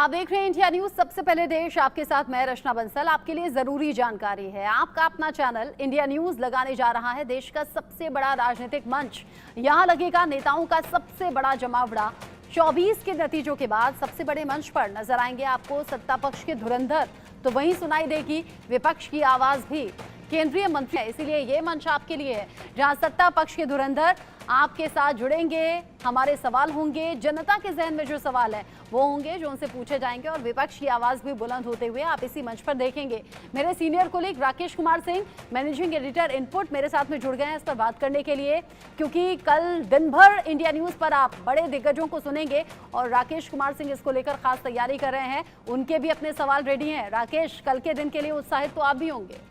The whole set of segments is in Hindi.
आप देख रहे हैं इंडिया न्यूज। सबसे पहले देश आपके साथ मैं रचना बंसल। आपके लिए जरूरी जानकारी है। आपका अपना चैनल इंडिया न्यूज लगाने जा रहा है देश का सबसे बड़ा राजनीतिक मंच। यहां लगेगा नेताओं का सबसे बड़ा जमावड़ा। 24 के नतीजों के बाद सबसे बड़े मंच पर नजर आएंगे आपको सत्ता पक्ष के धुरंधर, तो वहीं सुनाई देगी विपक्ष की आवाज भी। केंद्रीय मंत्री है, इसीलिए ये मंच आपके लिए है जहां सत्ता पक्ष के धुरंधर आपके साथ जुड़ेंगे। हमारे सवाल होंगे, जनता के जहन में जो सवाल है वो होंगे जो उनसे पूछे जाएंगे और विपक्ष की आवाज भी बुलंद होते हुए आप इसी मंच पर देखेंगे। मेरे senior colleague Rakesh Kumar Singh, managing editor input, मेरे साथ में जुड़ गए हैं इस पर बात करने के लिए, क्योंकि कल दिन भर इंडिया न्यूज पर आप बड़े दिग्गजों को सुनेंगे और राकेश कुमार सिंह इसको लेकर खास तैयारी कर रहे हैं। उनके भी अपने सवाल रेडी हैं। राकेश, कल के दिन के लिए उत्साहित तो आप भी होंगे।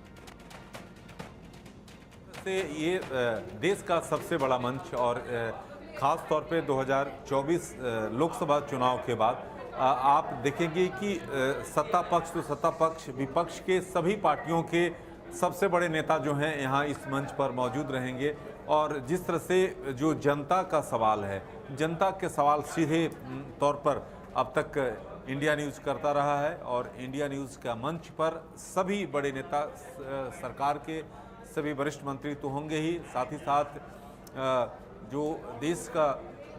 ये देश का सबसे बड़ा मंच और ख़ास तौर पे 2024 लोकसभा चुनाव के बाद आप देखेंगे कि सत्ता पक्ष तो सत्ता पक्ष, विपक्ष के सभी पार्टियों के सबसे बड़े नेता जो हैं यहाँ इस मंच पर मौजूद रहेंगे। और जिस तरह से जो जनता का सवाल है, जनता के सवाल सीधे तौर पर अब तक इंडिया न्यूज़ करता रहा है और इंडिया न्यूज़ का मंच पर सभी बड़े नेता, सरकार के सभी वरिष्ठ मंत्री तो होंगे ही, साथ ही साथ जो देश का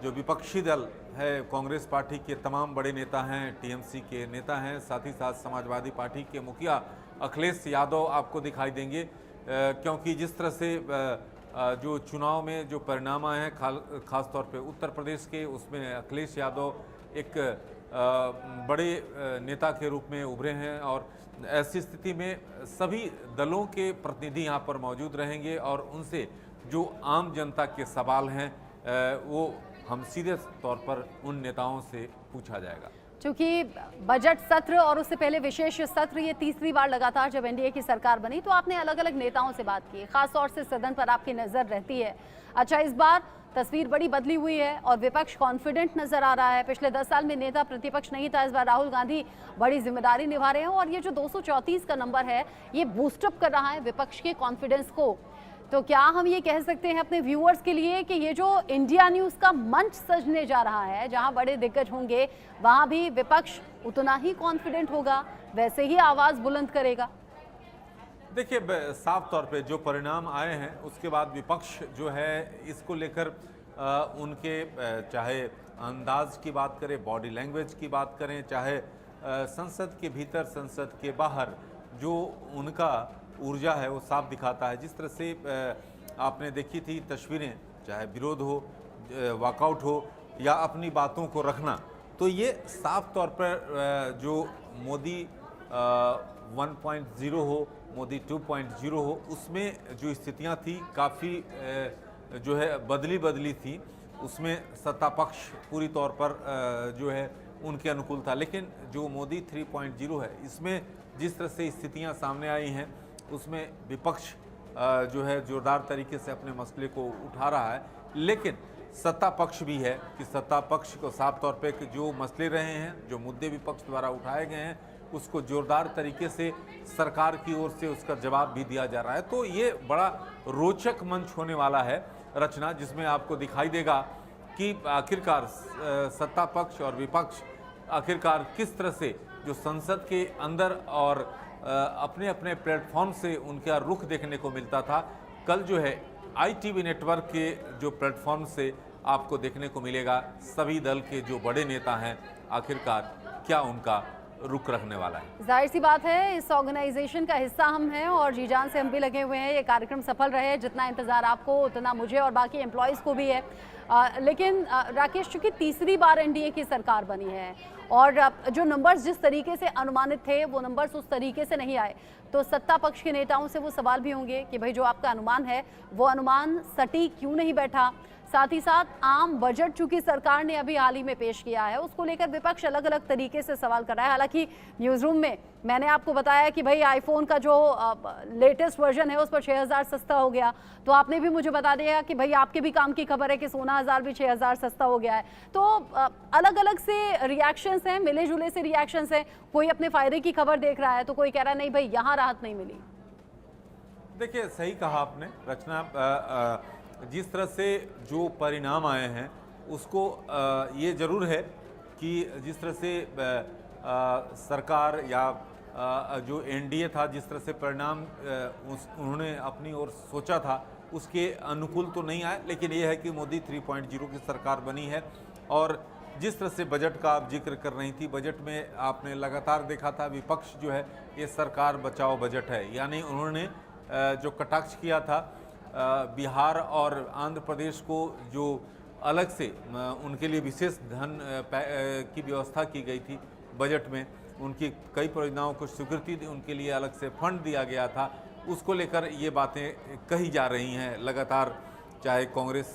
जो विपक्षी दल है, कांग्रेस पार्टी के तमाम बड़े नेता हैं, टीएमसी के नेता हैं, साथ ही साथ समाजवादी पार्टी के मुखिया अखिलेश यादव आपको दिखाई देंगे। क्योंकि जिस तरह से जो चुनाव में जो परिणाम आए हैं, खास तौर पे उत्तर प्रदेश के, उसमें अखिलेश यादव एक बड़े नेता के रूप में उभरे हैं और ऐसी स्थिति में सभी दलों के प्रतिनिधि यहाँ पर मौजूद रहेंगे और उनसे जो आम जनता के सवाल हैं वो हम सीधे तौर पर उन नेताओं से पूछा जाएगा। क्योंकि बजट सत्र और उससे पहले विशेष सत्र, ये तीसरी बार लगातार जब एनडीए की सरकार बनी तो आपने अलग अलग नेताओं से बात की, खास तौर से सदन पर आपकी नजर रहती है। अच्छा, इस बार तस्वीर बड़ी बदली हुई है और विपक्ष कॉन्फिडेंट नजर आ रहा है। पिछले 10 साल में नेता प्रतिपक्ष नहीं था, इस बार राहुल गांधी बड़ी जिम्मेदारी निभा रहे हैं और ये जो 234 का नंबर है ये बूस्टअप कर रहा है विपक्ष के कॉन्फिडेंस को। तो क्या हम ये कह सकते हैं अपने व्यूअर्स के लिए कि ये जो इंडिया न्यूज का मंच सजने जा रहा है, जहां बड़े दिग्गज होंगे वहां भी विपक्ष उतना ही कॉन्फिडेंट होगा, वैसे ही आवाज बुलंद करेगा? देखिए, साफ तौर पे जो परिणाम आए हैं उसके बाद विपक्ष जो है इसको लेकर उनके चाहे अंदाज की बात करें, बॉडी लैंग्वेज की बात करें, चाहे संसद के भीतर संसद के बाहर जो उनका ऊर्जा है वो साफ दिखाता है। जिस तरह से आपने देखी थी तस्वीरें, चाहे विरोध हो, वॉकआउट हो या अपनी बातों को रखना, तो ये साफ तौर पर जो मोदी 1.0 हो, मोदी 2.0 हो, उसमें जो स्थितियां थी काफ़ी जो है बदली थी। उसमें सत्ता पक्ष पूरी तौर पर जो है उनके अनुकूल था, लेकिन जो मोदी 3.0 है, इसमें जिस तरह से स्थितियां सामने आई हैं उसमें विपक्ष जो है जोरदार तरीके से अपने मसले को उठा रहा है। लेकिन सत्ता पक्ष भी है कि सत्ता पक्ष को साफ तौर पे कि जो मसले रहे हैं, जो मुद्दे विपक्ष द्वारा उठाए गए हैं, उसको जोरदार तरीके से सरकार की ओर से उसका जवाब भी दिया जा रहा है। तो ये बड़ा रोचक मंच होने वाला है रचना, जिसमें आपको दिखाई देगा कि आखिरकार सत्ता पक्ष और विपक्ष आखिरकार किस तरह से जो संसद के अंदर और अपने अपने प्लेटफॉर्म से उनका रुख देखने को मिलता था, कल जो है ITV नेटवर्क के जो प्लेटफॉर्म से आपको देखने को मिलेगा सभी दल के जो बड़े नेता हैं आखिरकार क्या उनका रुख रखने वाला है। जाहिर सी बात है, इस ऑर्गेनाइजेशन का हिस्सा हम हैं और जी जान से हम भी लगे हुए हैं। ये कार्यक्रम सफल रहे, जितना इंतजार आपको उतना मुझे और बाकी एम्प्लॉयज़ को भी है। लेकिन राकेश, चूंकि तीसरी बार एनडीए की सरकार बनी है और जो नंबर्स जिस तरीके से अनुमानित थे वो नंबर्स उस तरीके से नहीं आए, तो सत्ता पक्ष के नेताओं से वो सवाल भी होंगे कि भाई जो आपका अनुमान है वो अनुमान सटीक क्यों नहीं बैठा। साथ ही साथ आम बजट चूंकि सरकार ने अभी हाल ही में पेश किया है, उसको लेकर विपक्ष अलग अलग तरीके से सवाल कर रहा है। हालांकि न्यूज़ रूम में मैंने आपको बताया कि भाई आईफोन का जो लेटेस्ट वर्जन है उस पर 6000 सस्ता हो गया, तो आपने भी मुझे बता दिया कि भाई आपके भी काम की खबर है कि 16,000 भी 6000 सस्ता हो गया है। तो अलग अलग से रिएक्शंस हैं, मिले जुले से रिएक्शंस हैं। कोई अपने फायदे की खबर देख रहा है तो कोई कह रहा है नहीं भाई यहाँ राहत नहीं मिली। देखिए, सही कहा आपने रचना, जिस तरह से जो परिणाम आए हैं उसको ये ज़रूर है कि जिस तरह से सरकार या जो एनडीए था जिस तरह से परिणाम उन्होंने अपनी ओर सोचा था उसके अनुकूल तो नहीं आए, लेकिन यह है कि मोदी 3.0 की सरकार बनी है। और जिस तरह से बजट का आप जिक्र कर रही थी, बजट में आपने लगातार देखा था विपक्ष जो है ये सरकार बचाओ बजट है, यानी उन्होंने जो कटाक्ष किया था बिहार और आंध्र प्रदेश को जो अलग से उनके लिए विशेष धन की व्यवस्था की गई थी बजट में, उनकी कई परियोजनाओं को स्वीकृति उनके लिए अलग से फंड दिया गया था, उसको लेकर ये बातें कही जा रही हैं लगातार, चाहे कांग्रेस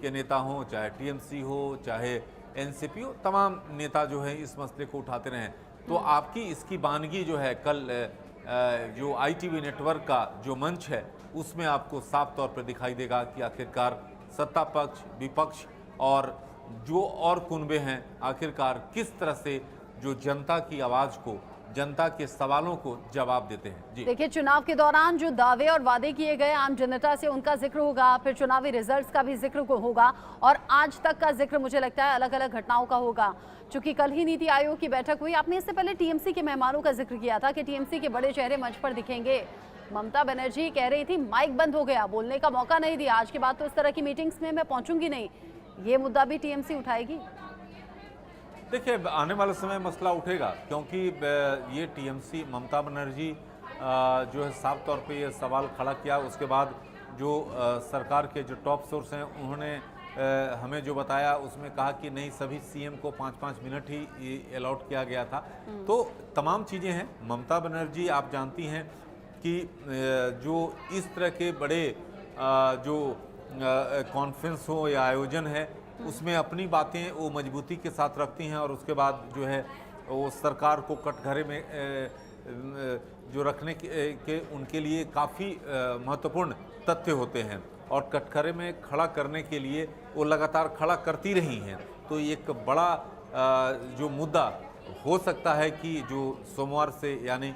के नेता हों, चाहे टीएमसी हो, चाहे एनसीपी हो, तमाम नेता जो है इस मसले को उठाते रहे। तो आपकी इसकी वानगी जो है कल जो आईटीवी नेटवर्क का जो मंच है उसमें आपको साफ तौर पर दिखाई देगा कि आखिरकार सत्ता पक्ष, विपक्ष और जो और कुनबे हैं आखिरकार किस तरह से जो जनता की आवाज़ को, जनता के सवालों को जवाब देते हैं। जी देखिए, चुनाव के दौरान जो दावे और वादे किए गए आम जनता से उनका जिक्र होगा, फिर चुनावी रिजल्ट्स का भी जिक्र होगा और आज तक का जिक्र मुझे लगता है अलग अलग घटनाओं का होगा। चूंकि कल ही नीति आयोग की बैठक हुई, आपने इससे पहले टीएमसी के मेहमानों का जिक्र किया था कि टीएमसी के बड़े चेहरे मंच पर दिखेंगे। ममता बनर्जी कह रही थी माइक बंद हो गया, बोलने का मौका नहीं दिया, आज के बाद तो इस तरह की मीटिंग्स में मैं पहुंचूंगी नहीं। ये मुद्दा भी टीएमसी उठाएगी? देखिए, आने वाले समय मसला उठेगा, क्योंकि ये टीएमसी, ममता बनर्जी जो है साफ तौर पे ये सवाल खड़ा किया। उसके बाद जो सरकार के जो टॉप सोर्स हैं उन्होंने हमें जो बताया उसमें कहा कि नहीं, सभी सीएम को 5-5 मिनट ही अलॉट किया गया था। तो तमाम चीज़ें हैं। ममता बनर्जी आप जानती हैं कि जो इस तरह के बड़े जो कॉन्फ्रेंस हो या आयोजन है उसमें अपनी बातें वो मजबूती के साथ रखती हैं और उसके बाद जो है वो सरकार को कटघरे में जो रखने के उनके लिए काफ़ी महत्वपूर्ण तथ्य होते हैं और कटघरे में खड़ा करने के लिए वो लगातार खड़ा करती रही हैं। तो एक बड़ा जो मुद्दा हो सकता है कि जो सोमवार से यानी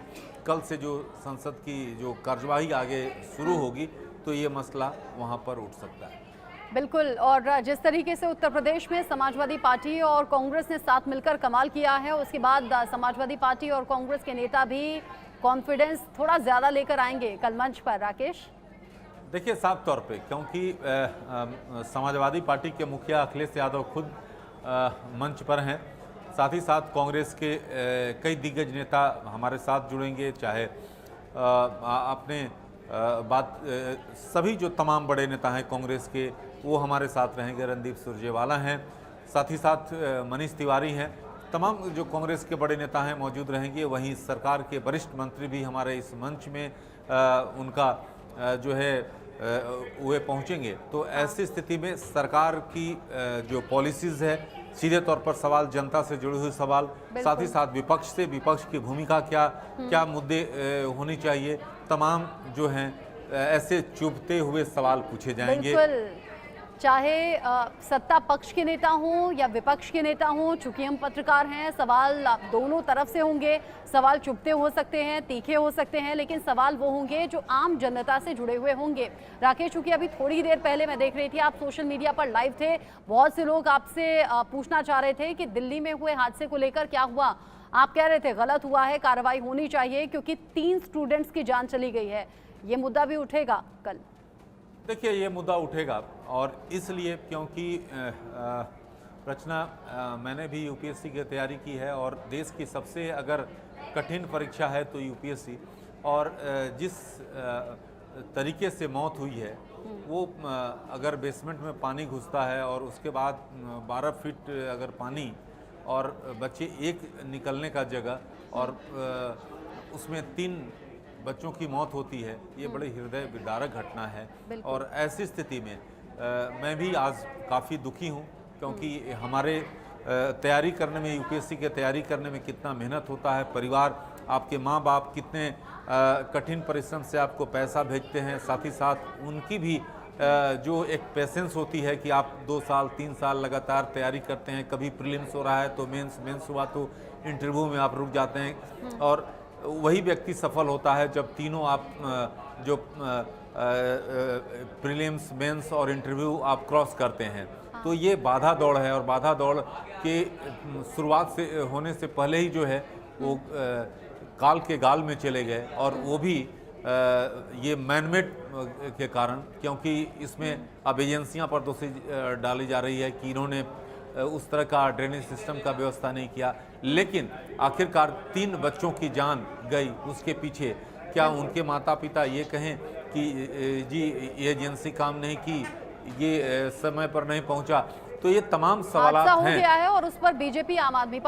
कल से जो संसद की जो कार्यवाही आगे शुरू होगी तो ये मसला वहाँ पर उठ सकता है। बिल्कुल। और जिस तरीके से उत्तर प्रदेश में समाजवादी पार्टी और कांग्रेस ने साथ मिलकर कमाल किया है, उसके बाद समाजवादी पार्टी और कांग्रेस के नेता भी कॉन्फिडेंस थोड़ा ज़्यादा लेकर आएंगे कल मंच पर। राकेश, देखिए, साफ तौर पे क्योंकि समाजवादी पार्टी के मुखिया अखिलेश यादव खुद मंच पर हैं, साथ ही साथ कांग्रेस के कई दिग्गज नेता हमारे साथ जुड़ेंगे, चाहे अपने बात सभी जो तमाम बड़े नेता हैं कांग्रेस के वो हमारे साथ रहेंगे। रणदीप सुरजेवाला हैं, साथ ही साथ मनीष तिवारी हैं, तमाम जो कांग्रेस के बड़े नेता हैं मौजूद रहेंगे। वहीं सरकार के वरिष्ठ मंत्री भी हमारे इस मंच में उनका जो है वे पहुंचेंगे। तो ऐसी स्थिति में सरकार की जो पॉलिसीज़ है, सीधे तौर पर सवाल जनता से जुड़े हुए सवाल, साथ ही साथ विपक्ष से, विपक्ष की भूमिका क्या मुद्दे होनी चाहिए, तमाम जो हैं ऐसे चुभते हुए सवाल पूछे जाएंगे। चाहे सत्ता पक्ष के नेता हों या विपक्ष के नेता हों, चूंकि हम पत्रकार हैं, सवाल दोनों तरफ से होंगे। सवाल चुभते हो सकते हैं, तीखे हो सकते हैं, लेकिन सवाल वो होंगे जो आम जनता से जुड़े हुए होंगे। राकेश, चूंकि अभी थोड़ी देर पहले मैं देख रही थी आप सोशल मीडिया पर लाइव थे, बहुत से लोग आपसे पूछना चाह रहे थे कि दिल्ली में हुए हादसे को लेकर क्या हुआ। आप कह रहे थे गलत हुआ है, कार्रवाई होनी चाहिए क्योंकि 3 स्टूडेंट्स की जान चली गई है। ये मुद्दा भी उठेगा कल? देखिए, ये मुद्दा उठेगा और इसलिए क्योंकि रचना, मैंने भी यूपीएससी की तैयारी की है और देश की सबसे अगर कठिन परीक्षा है तो यूपीएससी, और जिस तरीके से मौत हुई है वो अगर बेसमेंट में पानी घुसता है और उसके बाद 12 फीट अगर पानी और बच्चे एक निकलने का जगह और उसमें 3 बच्चों की मौत होती है, ये बड़े हृदय विदारक घटना है। और ऐसी स्थिति में मैं भी आज काफ़ी दुखी हूँ, क्योंकि हमारे तैयारी करने में, यूपीएससी की तैयारी करने में कितना मेहनत होता है, परिवार, आपके माँ बाप कितने कठिन परिश्रम से आपको पैसा भेजते हैं, साथ ही साथ उनकी भी जो एक पेशेंस होती है कि आप 2 साल 3 साल लगातार तैयारी करते हैं, कभी प्रीलिम्स हो रहा है तो मेंस हुआ तो इंटरव्यू में आप रुक जाते हैं, और वही व्यक्ति सफल होता है जब तीनों आप जो प्रीलिम्स, मेंस और इंटरव्यू आप क्रॉस करते हैं। तो ये बाधा दौड़ है, और बाधा दौड़ के शुरुआत से होने से पहले ही जो है वो काल के गाल में चले गए, और वो भी ये मैनमेड के कारण, क्योंकि इसमें अब एजेंसियां पर दोषी डाली जा रही है कि इन्होंने उस तरह का ड्रेनेज सिस्टम का व्यवस्था नहीं किया। लेकिन आखिरकार 3 बच्चों की जान गई, उसके पीछे क्या उनके माता पिता ये कहें कि जी ये एजेंसी काम नहीं की, ये समय पर नहीं पहुंचा? तो ये तमाम सवालात हादसा हो हैं। गया है और उस पर बीजेपी आम आदमी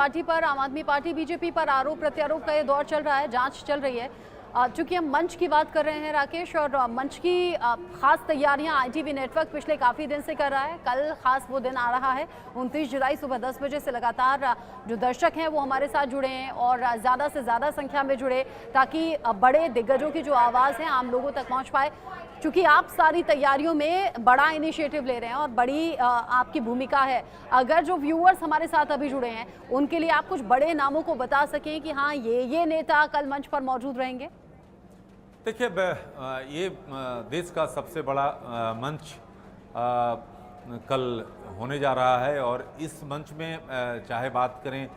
पार्टी बीजेपी पर आरोप प्रत्यारोप का ये दौर चल रहा है, जांच चल रही है। चूंकि हम मंच की बात कर रहे हैं राकेश, और मंच की खास तैयारियां आईटीवी नेटवर्क पिछले काफ़ी दिन से कर रहा है। कल खास वो दिन आ रहा है 29 जुलाई सुबह 10 बजे से लगातार जो दर्शक हैं वो हमारे साथ जुड़े हैं और ज़्यादा से ज़्यादा संख्या में जुड़े, ताकि बड़े दिग्गजों की जो आवाज़ है आम लोगों तक पहुँच पाए। क्योंकि आप सारी तैयारियों में बड़ा इनिशिएटिव ले रहे हैं और बड़ी आपकी भूमिका है, अगर जो व्यूअर्स हमारे साथ अभी जुड़े हैं उनके लिए आप कुछ बड़े नामों को बता सकें कि हाँ ये नेता कल मंच पर मौजूद रहेंगे। देखिए, ये देश का सबसे बड़ा मंच कल होने जा रहा है, और इस मंच में चाहे बात करें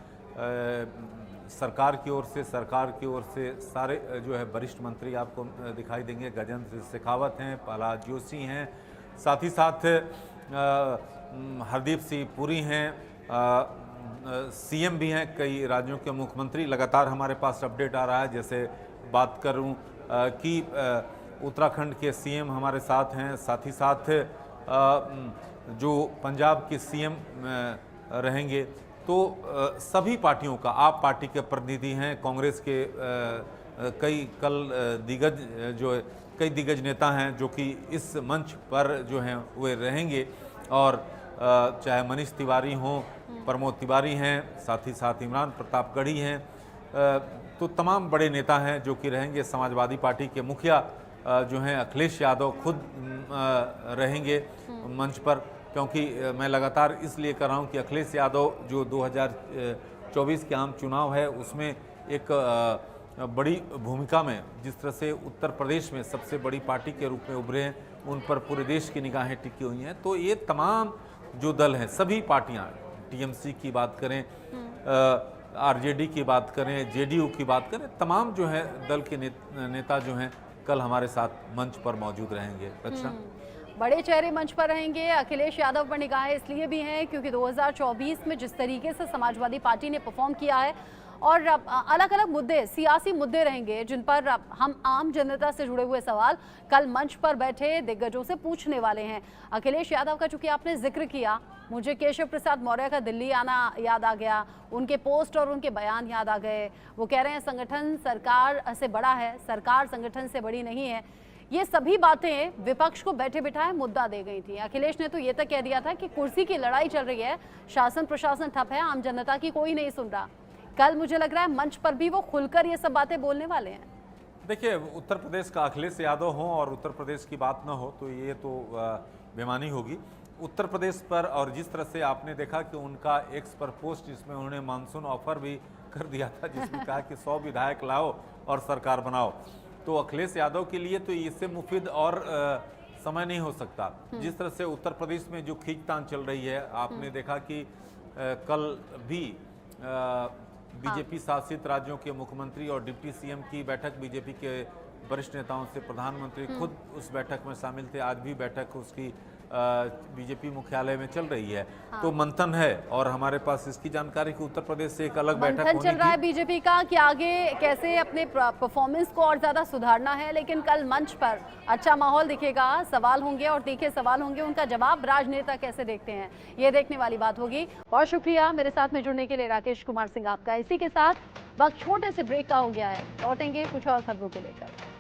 सरकार की ओर से सारे जो है वरिष्ठ मंत्री आपको दिखाई देंगे। गजेंद्र शेखावत हैं, प्रहलाद जोशी हैं, साथ ही साथ हरदीप सिंह पुरी हैं, सीएम भी हैं, कई राज्यों के मुख्यमंत्री। लगातार हमारे पास अपडेट आ रहा है, जैसे बात करूं कि उत्तराखंड के सीएम हमारे साथ हैं, साथ ही साथ जो पंजाब के सीएम रहेंगे। तो सभी पार्टियों का, आप पार्टी के प्रतिनिधि हैं, कांग्रेस के कई दिग्गज नेता हैं जो कि इस मंच पर जो हैं वे रहेंगे, और चाहे मनीष तिवारी हों, प्रमोद तिवारी हैं, साथ ही साथ इमरान प्रतापगढ़ी हैं, तो तमाम बड़े नेता हैं जो कि रहेंगे। समाजवादी पार्टी के मुखिया जो हैं अखिलेश यादव खुद रहेंगे मंच पर, क्योंकि मैं लगातार इसलिए कर रहा हूं कि अखिलेश यादव जो 2024 के आम चुनाव है उसमें एक बड़ी भूमिका में, जिस तरह से उत्तर प्रदेश में सबसे बड़ी पार्टी के रूप में उभरे हैं, उन पर पूरे देश की निगाहें टिकी हुई हैं। तो ये तमाम जो दल हैं, सभी पार्टियां, टीएमसी की बात करें, आरजेडी की बात करें, जेडीयू की बात करें, तमाम जो है दल के नेता जो हैं कल हमारे साथ मंच पर मौजूद रहेंगे। रचना, बड़े चेहरे मंच पर रहेंगे। अखिलेश यादव पर निगाहें इसलिए भी हैं क्योंकि 2024 में जिस तरीके से समाजवादी पार्टी ने परफॉर्म किया है, और अलग अलग मुद्दे, सियासी मुद्दे रहेंगे जिन पर हम आम जनता से जुड़े हुए सवाल कल मंच पर बैठे दिग्गजों से पूछने वाले हैं। अखिलेश यादव का चूंकि आपने जिक्र किया, मुझे केशव प्रसाद मौर्य का दिल्ली आना याद आ गया, उनके पोस्ट और उनके बयान याद आ गए। वो कह रहे हैं संगठन सरकार से बड़ा है, सरकार संगठन से बड़ी नहीं है। ये सभी बातें विपक्ष को बैठे बिठाए मुद्दा दे गई थी। अखिलेश ने तो ये तक कह दिया था कि कुर्सी की लड़ाई चल रही है, शासन प्रशासन ठप है, आम जनता की कोई नहीं सुन रहा। कल मुझे लग रहा है मंच पर भी वो खुलकर ये सब बातें बोलने वाले हैं। देखिए, उत्तर प्रदेश का अखिलेश यादव हो और उत्तर प्रदेश की बात ना हो तो ये तो बेमानी होगी। उत्तर प्रदेश पर, और जिस तरह से आपने देखा कि उनका एक्स पर पोस्ट जिसमें उन्होंने मानसून ऑफर भी कर दिया था, जिसमें कहा कि 100 विधायक लाओ और सरकार बनाओ, तो अखिलेश यादव के लिए तो इससे मुफीद और समय नहीं हो सकता। जिस तरह से उत्तर प्रदेश में जो खींचतान चल रही है, आपने देखा कि कल भी बीजेपी शासित राज्यों के मुख्यमंत्री और डिप्टी सीएम की बैठक, बीजेपी के वरिष्ठ नेताओं से प्रधानमंत्री खुद उस बैठक में शामिल थे। आज भी बैठक उसकी बीजेपी मुख्यालय में चल रही है। तो मंथन है, और हमारे पास इसकी जानकारी कि उत्तर प्रदेश से एक अलग बैठक मंथन चल रहा है बीजेपी का कि आगे कैसे अपने परफॉर्मेंस को और ज्यादा सुधारना है। लेकिन कल मंच पर अच्छा माहौल दिखेगा, सवाल होंगे और तीखे सवाल होंगे, उनका जवाब राजनेता कैसे देखते हैं ये देखने वाली बात होगी। और शुक्रिया मेरे साथ में जुड़ने के लिए राकेश कुमार सिंह आपका। इसी के साथ वक्त छोटे से ब्रेक का हो गया है, लौटेंगे कुछ और खबरों को लेकर।